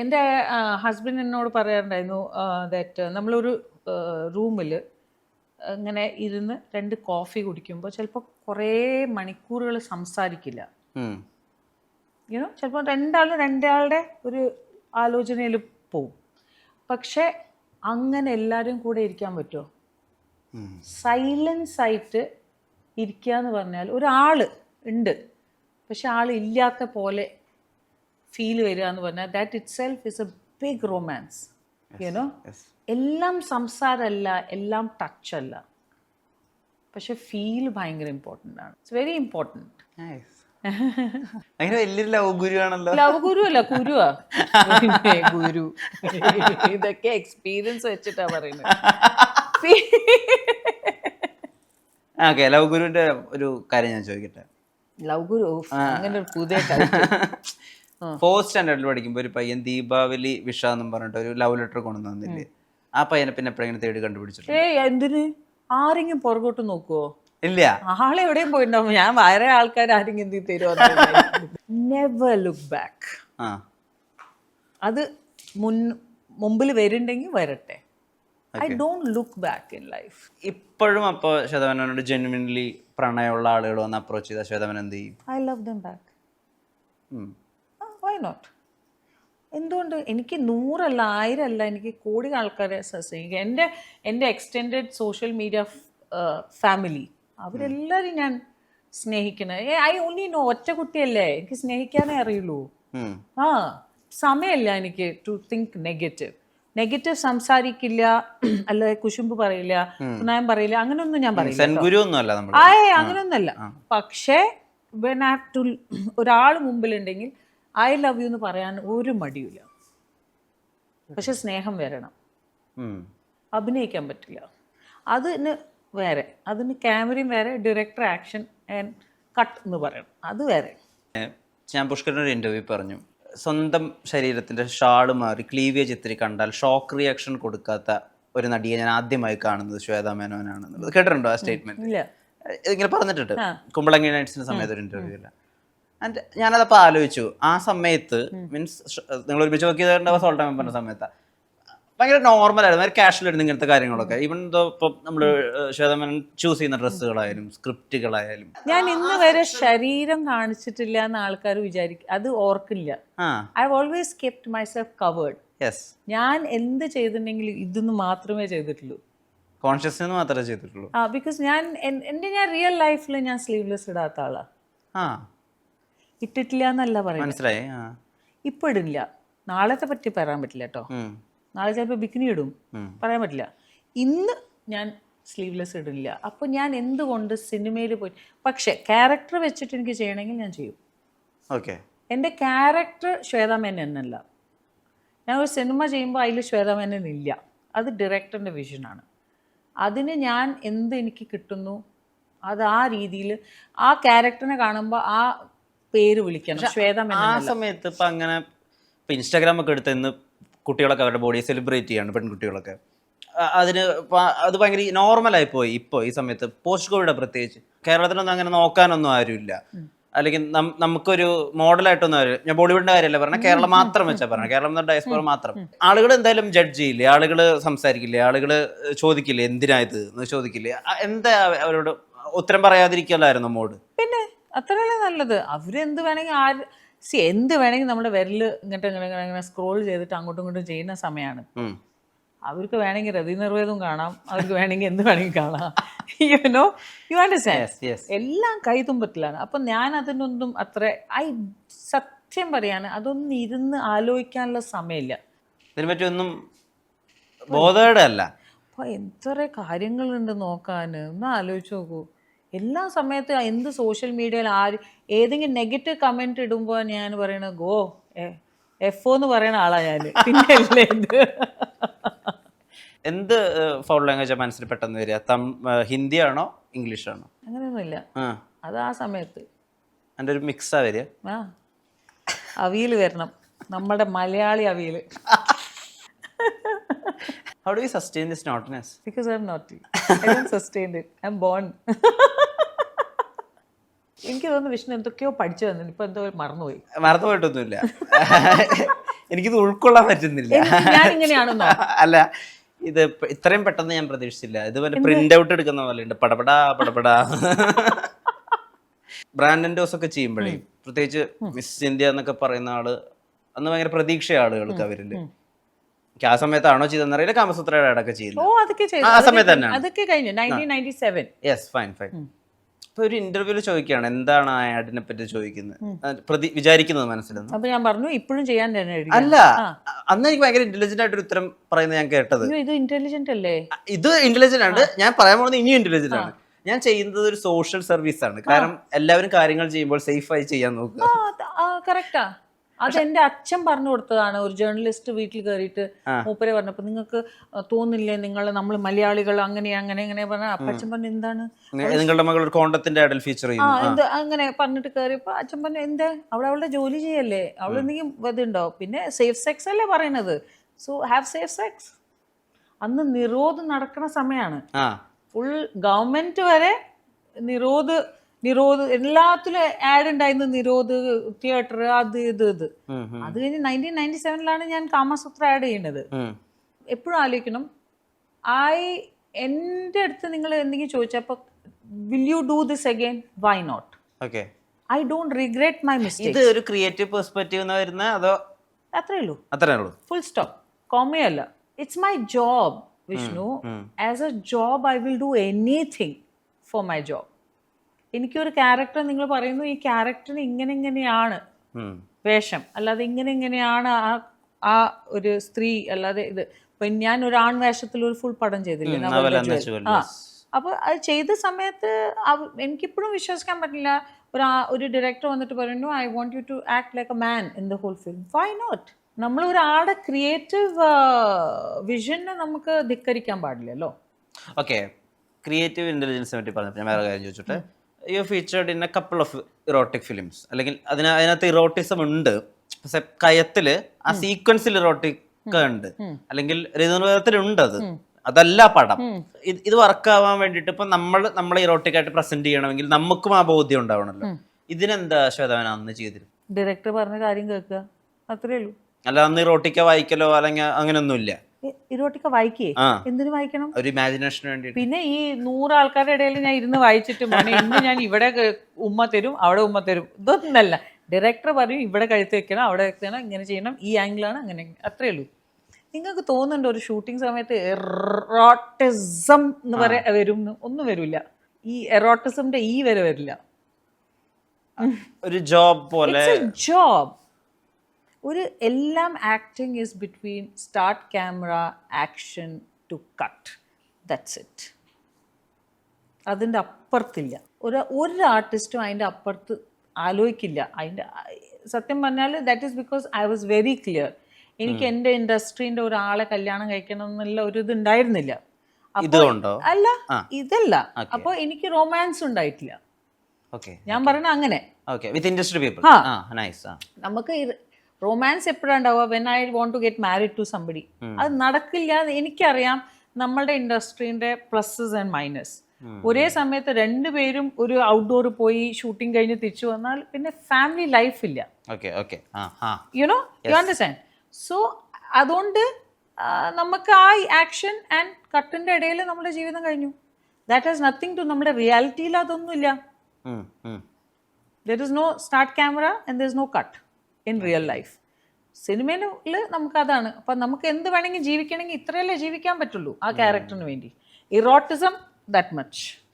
എൻ്റെ ഹസ്ബൻഡ് എന്നോട് പറയാറുണ്ടായിരുന്നു ദാറ്റ് നമ്മളൊരു റൂമിൽ ഇങ്ങനെ ഇരുന്ന് 2 കോഫി കുടിക്കുമ്പോൾ ചിലപ്പോൾ കുറേ മണിക്കൂറുകൾ സംസാരിക്കില്ല. യുനോ ചിലപ്പോൾ രണ്ടാളുടെ ഒരു ആലോചനയിൽ പോവും. പക്ഷേ അങ്ങനെ എല്ലാവരും കൂടെ ഇരിക്കാൻ പറ്റുമോ? സൈലൻസ് ആയിട്ട് ഇരിക്കുക എന്ന് പറഞ്ഞാൽ ഒരാൾ ഉണ്ട്, പക്ഷെ ആൾ ഇല്ലാത്ത പോലെ ഫീൽ വരിക എന്ന് പറഞ്ഞാൽ that it self is a big romance. You know എല്ലാം സംസാരമല്ല, എല്ലാം ടച്ച് അല്ല, പക്ഷെ ഫീൽ ഭയങ്കര ഇമ്പോർട്ടൻ്റ് ആണ്. It's very important. അങ്ങനെ വലിയൊരു ലവ് ഗുരു ആണല്ലോ. ലവ് ഗുരു അല്ല, കുരുവാ ഗുരു. ഇതൊക്കെ എക്സ്പീരിയൻസ് വെച്ചിട്ടാ പറയുന്നത്. ഓക്കെ, ലവ് ഗുരുവിന്റെ ഒരു കാര്യം ഞാൻ ചോദിക്കട്ടെ. ലവ് ഗുരു അങ്ങനെ ഒരു പുതിയ 4th സ്റ്റാൻഡേർഡിൽ പഠിക്കുമ്പോൾ ഒരു പയ്യൻ ദീപാവലി വിഷ എന്നും പറഞ്ഞിട്ട് ഒരു ലവ് ലെറ്റർ കൊണ്ടുവന്നില്ലേ? ആ പയ്യനെ പിന്നെ എപ്പോഴെങ്കിലും തേടി കണ്ടുപിടിച്ചിട്ടുണ്ട്? എന്തിന്? ആരെങ്കിലും പുറകോട്ട് നോക്കുവോ? ഇല്ല. ആളെ എവിടെയും പോയിട്ടുണ്ടാവും. ഞാൻ വേറെ ആൾക്കാർ ആരെങ്കിലും എന്ത് തരുമോ? Never look back. അത് മുമ്പിൽ വരുന്നുണ്ടെങ്കിൽ വരട്ടെ. I don't look back in life. ഇപ്പോഴും അപ്പോൾ ശ്വേതമേനോട് ജെന്യുവിൻലി പ്രണയമുള്ള ആളുകൾ വന്ന് അപ്രോച്ച് ചെയ്താൽ ശ്വേതമേനൻ എന്ത് ചെയ്യും? I love them back. Why not? എന്തുകൊണ്ട്? എനിക്ക് 100 അല്ല 1000 അല്ല, എനിക്ക് കോടി ആൾക്കാരെ സ്നേഹിക്കുക. എൻ്റെ എക്സ്റ്റെൻഡഡ് സോഷ്യൽ മീഡിയ ഫാമിലി അവരെല്ലാവരും ഞാൻ സ്നേഹിക്കണേ. ഐ ഓൺലി നോ, ഒറ്റ കുട്ടിയല്ലേ, എനിക്ക് സ്നേഹിക്കാനേ അറിയുള്ളൂ. സമയമില്ല എനിക്ക് ടു തിങ്ക് നെഗറ്റീവ് സംസാരിക്കില്ല, അല്ല കുശുമ്പ് പറയില്ല, ന്യായം പറയില്ല, അങ്ങനെയൊന്നും ഞാൻ പറയില്ല. അങ്ങനെയൊന്നല്ല. പക്ഷേ വെൻ ഐ ഹാവ് ടു ഒരാൾ മുമ്പിലുണ്ടെങ്കിൽ ഐ ലവ് യു എന്ന് പറയാൻ ഒരു മടിയില്ല. പക്ഷെ സ്നേഹം വരണം. അഭിനയിക്കാൻ പറ്റില്ല. അതിന് വേറെ, അതിന് ക്യാമറയും വേറെ, ഡയറക്ടർ ആക്ഷൻ ആൻഡ് കട്ട് എന്ന് പറയണം, അത് വേറെ. ഞാൻ പുഷ്കരനൊരു ഇന്റർവ്യൂ പറഞ്ഞു, സ്വന്തം ശരീരത്തിന്റെ ഷാള് മാറി ക്ലീവേജ് ഇത്തിരി കണ്ടാൽ ഷോക്ക് റിയാക്ഷൻ കൊടുക്കാത്ത ഒരു നടിയെ ഞാൻ ആദ്യമായി കാണുന്നത് ശ്വേതാ മേനോനാണെന്നുള്ളത് കേട്ടിട്ടുണ്ടോ? ആ സ്റ്റേറ്റ്മെന്റ് ഇങ്ങനെ പറഞ്ഞിട്ടുണ്ട് കുമ്പളങ്ങി നൈറ്റ്സിന്റെ സമയത്ത് ഒരു ഇന്റർവ്യൂവില്ല. ആൻഡ് ഞാനതപ്പോൾ ആലോചിച്ചു, ആ സമയത്ത് മീൻസ് നിങ്ങൾ ഒരുമിച്ച് വർക്ക് ചെയ്തിട്ടുണ്ടാവുക സോൾട്ട് മെമ്പറിന്റെ സമയത്ത് ഭയങ്കര നോർമലായിരുന്നു, ഭയങ്കര കാഷ്വൽ ആയിരുന്നു ഇങ്ങനത്തെ കാര്യങ്ങളൊക്കെ. ഈവൻ ഇപ്പം നമ്മൾ ശ്വേതമേനോൻ ചൂസ് ചെയ്യുന്ന ഡ്രസ്സുകളായാലും സ്ക്രിപ്റ്റുകളായാലും ഞാൻ ഇന്ന് വരെ ശരീരം കാണിച്ചിട്ടില്ല എന്ന് ആൾക്കാർ വിചാരിക്കും, അത് ഓർക്കില്ല. I always kept myself covered. ഞാൻ എന്ത് ചെയ്തിട്ടുണ്ടെങ്കിലും ഇതൊന്നും മാത്രമേ ചെയ്തിട്ടുള്ളൂ, കോൺഷ്യസ്നെസ് മാത്രമേ ചെയ്തിട്ടുള്ളൂ. ബിക്കോസ് ഞാൻ റിയൽ ലൈഫിൽ ഞാൻ സ്ലീവ്ലെസ് ഇടാത്ത ആളാ. ഇട്ടിട്ടില്ല എന്നല്ല പറയുന്നത്, മനസ്സിലായി. ഇപ്പൊ ഇടില്ല, നാളത്തെ പറ്റി പറയാൻ പറ്റില്ല കേട്ടോ. നാളെ ചിലപ്പോൾ ബിക്കിനി ഇടും, പറയാൻ പറ്റില്ല. ഇന്ന് ഞാൻ സ്ലീവ്ലെസ് ഇടില്ല. അപ്പോൾ ഞാൻ എന്തുകൊണ്ട് സിനിമയിൽ പോയി, പക്ഷേ ക്യാരക്ടർ വെച്ചിട്ട് എനിക്ക് ചെയ്യണമെങ്കിൽ ഞാൻ ചെയ്യും. ഓക്കെ, എൻ്റെ ക്യാരക്ടർ ശ്വേതാ മേനോൻ എന്നല്ല. ഞാൻ ഒരു സിനിമ ചെയ്യുമ്പോൾ അതിൽ ശ്വേതാ മേനോൻ ഇല്ല, അത് ഡയറക്ടറിൻ്റെ വിഷനാണ്. അതിന് ഞാൻ എന്ത് എനിക്ക് കിട്ടുന്നു അത് ആ രീതിയിൽ ആ ക്യാരക്ടറിനെ കാണുമ്പോൾ ആ പേര് വിളിക്കണം, ശ്വേതാ മേനോൻ. ആ സമയത്ത് ഇപ്പം അങ്ങനെ ഇപ്പം ഇൻസ്റ്റാഗ്രാമൊക്കെ എടുത്ത് ഇന്ന് കുട്ടികളൊക്കെ അവരുടെ ബോഡിയെ സെലിബ്രേറ്റ് ചെയ്യാണ്, പെൺകുട്ടികളൊക്കെ. അതിന് അത് ഭയങ്കര നോർമലായി പോയി ഇപ്പോൾ ഈ സമയത്ത്. പോസ്റ്റ് കോവിഡ് പ്രത്യേകിച്ച് കേരളത്തിലൊന്നും അങ്ങനെ നോക്കാനൊന്നും ആരുമില്ല, അല്ലെങ്കിൽ നമുക്കൊരു മോഡലായിട്ടൊന്നും ആരും. ഞാൻ ബോളിവുഡിന്റെ കാര്യമല്ല പറഞ്ഞാൽ, കേരളം മാത്രം വെച്ചാൽ പറഞ്ഞത്, കേരളം എന്ന ഡയസ്പോറ മാത്രം. ആളുകൾ എന്തായാലും ജഡ്ജ് ചെയ്യില്ലേ, ആളുകൾ സംസാരിക്കില്ലേ, ആളുകൾ ചോദിക്കില്ലേ എന്തിനാ ഇത് എന്ന് ചോദിക്കില്ലേ? എന്താ അവരോട് ഉത്തരം പറയാതിരിക്കലായിരുന്നു മോഡ്? പിന്നെ അത്രയല്ലേ നല്ലത്. അവരെന്ത് വേണമെങ്കിൽ എന്ത് വേണമെങ്കിൽ നമ്മുടെ വിരൽ ഇങ്ങനെ സ്ക്രോൾ ചെയ്തിട്ട് അങ്ങോട്ടും ഇങ്ങോട്ടും ചെയ്യുന്ന സമയമാണ്. അവർക്ക് വേണമെങ്കിൽ രതി നിർവേദം കാണാം, അവർക്ക് വേണമെങ്കിൽ എന്ത് വേണമെങ്കിൽ കാണാം. You understand? എല്ലാം കൈതുമ്പത്തിലാണ്. അപ്പം ഞാൻ അതിനൊന്നും സത്യം പറയാണ്, അതൊന്നും ഇരുന്ന് ആലോചിക്കാനുള്ള സമയമില്ല. ഇതിനെപ്പറ്റി ഒന്നും ബോധേടല്ല. അപ്പോൾ എത്ര കാര്യങ്ങളുണ്ട് നോക്കാൻ, ഒന്ന് ആലോചിച്ച് നോക്കൂ. എല്ലാ സമയത്തും എന്ത് സോഷ്യൽ മീഡിയയിൽ ഏതെങ്കിലും നെഗറ്റീവ് കമൻറ്റ് ഇടുമ്പോൾ ഞാൻ പറയണത് ഗോ എഫ് എന്ന് പറയുന്ന ആളാണ് ഞാൻ. പിന്നെ എന്ത് ഫൗൾ ലാംഗ്വേജ് മനസ്സിൽ പെട്ടെന്ന് വരിക? ഹിന്ദിയാണോ ഇംഗ്ലീഷാണോ? അങ്ങനെയൊന്നുമില്ല, അത് ആ സമയത്ത് എൻ്റെ ഒരു മിക്സാ വരിക. അവിയൽ വരണം, നമ്മുടെ Malayali avial. How do you sustain this naughtiness? Because I'm naughty. I don't sustain it. I'm born. എനിക്ക് തോന്നുന്നു വിഷ്ണു എന്തൊക്കെയോ പഠിച്ചു തന്നിട്ട് ഇപ്പൊ എന്തോ മറന്നുപോയിട്ടൊന്നുമില്ല. എനിക്കിത് ഉൾക്കൊള്ളാൻ പറ്റുന്നില്ല. ഞാൻ ഇങ്ങനെയാണെന്നോ? അല്ല, ഇത് ഇത്രയും പെട്ടെന്ന് ഞാൻ പ്രതീക്ഷിച്ചില്ല. ഇതുപോലെ പ്രിന്റ് ഔട്ട് എടുക്കുന്ന പോലെ ഉണ്ട്, പടപടാ പടപടാ. ബ്രാൻഡ് എൻഡോസ് ഒക്കെ ചെയ്യുമ്പോഴേ, പ്രത്യേകിച്ച് മിസ് ഇന്ത്യ എന്നൊക്കെ പറയുന്ന ആള് അന്ന് ഭയങ്കര പ്രതീക്ഷ ആളുകൾക്ക് അവരില്. എനിക്ക് ആ സമയത്താണോ ചെയ്തെന്നറിയില്ല, കാമസൂത്രയുടെ ആടൊക്കെ ചെയ്യുന്നത്. ഓ, അതൊക്കെ ചെയ്തു. ആ സമയത്ത് തന്നെയാണ്. അതൊക്കെ കഴിഞ്ഞു 1997. Yes, fine. ഇപ്പൊ ഒരു ഇന്റർവ്യൂല് ചോദിക്കുകയാണ് എന്താണ് ആ ആഡിനെ പറ്റി ചോദിക്കുന്നത്, വിചാരിക്കുന്നത് മനസ്സിലെന്ന്. അപ്പൊ ഞാൻ പറഞ്ഞു ഇപ്പോഴും ചെയ്യാൻ തന്നെ. അല്ല, അന്ന് എനിക്ക് ഭയങ്കര ഇന്റലിജന്റ് ആയിട്ടൊരു ഉത്തരം പറയുന്നത് ഞാൻ കേട്ടത്. ഇത് ഇന്റലിജന്റ് അല്ലേ? ഇത് ഇന്റലിജന്റ് ആണ്. ഞാൻ പറയാൻ പോകുന്നത് ഇനിയും ഇന്റലിജന്റ് ആണ്. ഞാൻ ചെയ്യുന്നത് ഒരു സോഷ്യൽ സർവീസ് ആണ്. കാരണം എല്ലാവരും കാര്യങ്ങൾ ചെയ്യുമ്പോൾ സേഫ് ആയി ചെയ്യാൻ നോക്കുക. കറക്റ്റാ. അത് എന്റെ അച്ഛൻ പറഞ്ഞു കൊടുത്തതാണ്. ഒരു ജേർണലിസ്റ്റ് വീട്ടിൽ കയറിയിട്ട് മൂപ്പരെ പറഞ്ഞപ്പോ നിങ്ങൾക്ക് തോന്നില്ലേ നമ്മൾ മലയാളികൾ അങ്ങനെ പറഞ്ഞ അച്ഛൻ പറഞ്ഞു എന്താണ് നിങ്ങളുടെ മകൾ ഒരു കോണ്ടത്തിന്റെ ആഡിൽ ഫീച്ചർ ചെയ്യുന്നു അങ്ങനെ പറഞ്ഞിട്ട് കയറിയപ്പോ അച്ഛൻ പറഞ്ഞു എന്താ അവളുടെ ജോലി ചെയ്യല്ലേ, അവൾ എന്തെങ്കിലും ഇതുണ്ടോ, പിന്നെ സേഫ് സെക്സ് അല്ലേ പറയണത്, സോ ഹാവ് സേഫ് സെക്സ്. അന്ന് നിരോധം നടക്കുന്ന സമയമാണ്. ഫുൾ ഗവൺമെന്റ് വരെ നിരോധ് എല്ലാത്തിലും ആഡ് ഉണ്ടായിരുന്നു. നിരോധ് തിയേറ്റർ, അത് ഇത്. അത് കഴിഞ്ഞ് 1997 ഞാൻ കാമസൂത്ര ആഡ് ചെയ്യുന്നത്. എപ്പോഴും ആലോചിക്കണം, എൻ്റെ അടുത്ത് നിങ്ങൾ എന്തെങ്കിലും ചോദിച്ചപ്പോൾ will you do this again, why not? I don't regret my mistake. ഇത് ഒരു ക്രിയേറ്റീവ് പെർസ്പെക്റ്റീവ് വരുന്ന അതോ? അത്രേ ഉള്ളൂ. Full stop. കോമയല്ല. It's my job Vishnu. As a job I will do anything for my job. എനിക്കൊരു ക്യാരക്ടർ നിങ്ങൾ പറയുന്നു, ഈ ക്യാരക്ടറിന് ഇങ്ങനെയാണ് വേഷം, അല്ലാതെ ഇങ്ങനെയാണ് ആ ഒരു സ്ത്രീ, അല്ലാതെ ഇത്. ഇപ്പൊ ഞാൻ ഒരു ആൺ വേഷത്തിൽ ഒരു ഫുൾ പടം ചെയ്തില്ലേ, അപ്പൊ അത് ചെയ്ത സമയത്ത് എനിക്കിപ്പോഴും വിശ്വസിക്കാൻ പറ്റില്ല. ഒരു ഡയറക്ടർ വന്നിട്ട് പറയുന്നു I want you to act like a man in the whole film. Why not? നമ്മൾ ഒരാളുടെ ക്രിയേറ്റീവ് വിഷനെ നമുക്ക് ധിക്കരിക്കാൻ പാടില്ലല്ലോ. ഓക്കെ, ക്രിയേറ്റീവ് ഇന്റലിജൻസിനെ പറ്റി പറഞ്ഞപ്പോൾ ഞാൻ വേറെ കാര്യം ചോദിച്ചോട്ടെ. You featured in a couple of erotic films, അല്ലെങ്കിൽ അതിനകത്ത് ഇറോട്ടിസം ഉണ്ട്, പക്ഷെ കയത്തില് ആ സീക്വൻസിൽ ഇറോട്ടിക് ഉണ്ട്, അല്ലെങ്കിൽ രചനാപഥത്തിലുണ്ട്. അതല്ല പടം. ഇത് വർക്കാവാൻ വേണ്ടിട്ട് ഇപ്പൊ നമ്മളെ ഇറോട്ടിക് ആയിട്ട് പ്രസന്റ് ചെയ്യണമെങ്കിൽ നമുക്കും ആ ബോധ്യം ഉണ്ടാവണല്ലോ. ഇതിനെന്താ ശ്വേതവൻ അന്ന് ചെയ്തിരുന്നു? ഡയറക്ടർ പറഞ്ഞ കാര്യം കേൾക്കുക, അത്രേ ഉള്ളൂ. അല്ല, അന്ന് ഇറോട്ടിക്ക വായിക്കലോ അല്ലെങ്കിൽ അങ്ങനെയൊന്നുമില്ല. ഇറോട്ടിക്ക വായിക്കേ? എന്തിനു വായിക്കണം? ഒരു ഇമാജിനേഷന് വേണ്ടി. പിന്നെ ഈ 100 ആൾക്കാരുടെ ഇടയിൽ ഞാൻ ഇരുന്ന് വായിച്ചിട്ട് ഇന്ന് ഞാൻ ഇവിടെ ഉമ്മ തരും, അവിടെ ഉമ്മ തരും, ഇതൊന്നല്ല. ഡയറക്ടർ പറയും ഇവിടെ കഴുത്ത് വെക്കണം, അവിടെ വെക്കണം, ഇങ്ങനെ ചെയ്യണം, ഈ ആംഗിളാണ്, അങ്ങനെ, അത്രേ ഉള്ളൂ. നിങ്ങൾക്ക് തോന്നുന്നുണ്ടോ ഒരു ഷൂട്ടിംഗ് സമയത്ത് എറോട്ടിസം എന്ന് വരും? ഒന്നും വരില്ല. ഈ എറോട്ടിസമിന്റെ വരെ വരില്ല. ഒരു ജോബ് പോലെ. ജോബ് എല്ലാം acting is between start camera, action to cut, that's it. അതിൻ്റെ അപ്പുറത്തില്ല. ഒരു ആർട്ടിസ്റ്റും അതിൻ്റെ അപ്പുറത്ത് ആലോചിക്കില്ല. അതിൻ്റെ സത്യം പറഞ്ഞാൽ that is because I was very clear. എനിക്ക് എൻ്റെ ഇൻഡസ്ട്രീൻ്റെ ഒരാളെ കല്യാണം കഴിക്കണം എന്നുള്ള ഒരു ഇത് ഉണ്ടായിരുന്നില്ല. അല്ല, ഇതല്ല. അപ്പോൾ എനിക്ക് റൊമാൻസ് ഉണ്ടായിട്ടില്ല. ഞാൻ പറയണ അങ്ങനെ. നമുക്ക് റൊമാൻസ് എപ്പോഴാണ് ഉണ്ടാവുക? When I want to get married to somebody. അത് നടക്കില്ല. എനിക്കറിയാം നമ്മളുടെ ഇൻഡസ്ട്രീൻ്റെ പ്ലസ്സസ് ആൻഡ് മൈനസ്. ഒരേ സമയത്ത് രണ്ടുപേരും ഒരു ഔട്ട്ഡോർ പോയി ഷൂട്ടിംഗ് കഴിഞ്ഞ് തിരിച്ചു വന്നാൽ പിന്നെ ഫാമിലി ലൈഫ് ഇല്ല. You understand? സോ അതുകൊണ്ട് നമുക്ക് ആ ആക്ഷൻ ആൻഡ് കട്ടിൻ്റെ ഇടയിൽ നമ്മുടെ ജീവിതം കഴിഞ്ഞു. ദാറ്റ് ഹാസ് നത്തിങ് ടു നമ്മുടെ റിയാലിറ്റിയിൽ അതൊന്നുമില്ല. There is no start camera and there is no cut in real life. സിനിമയിൽ നമുക്കതാണ്. അപ്പം നമുക്ക് എന്ത് വേണമെങ്കിൽ ജീവിക്കണമെങ്കിൽ ഇത്രയല്ലേ ജീവിക്കാൻ പറ്റുള്ളൂ ആ ക്യാരക്ടറിന് വേണ്ടി. ഇറോട്ടിസം that much.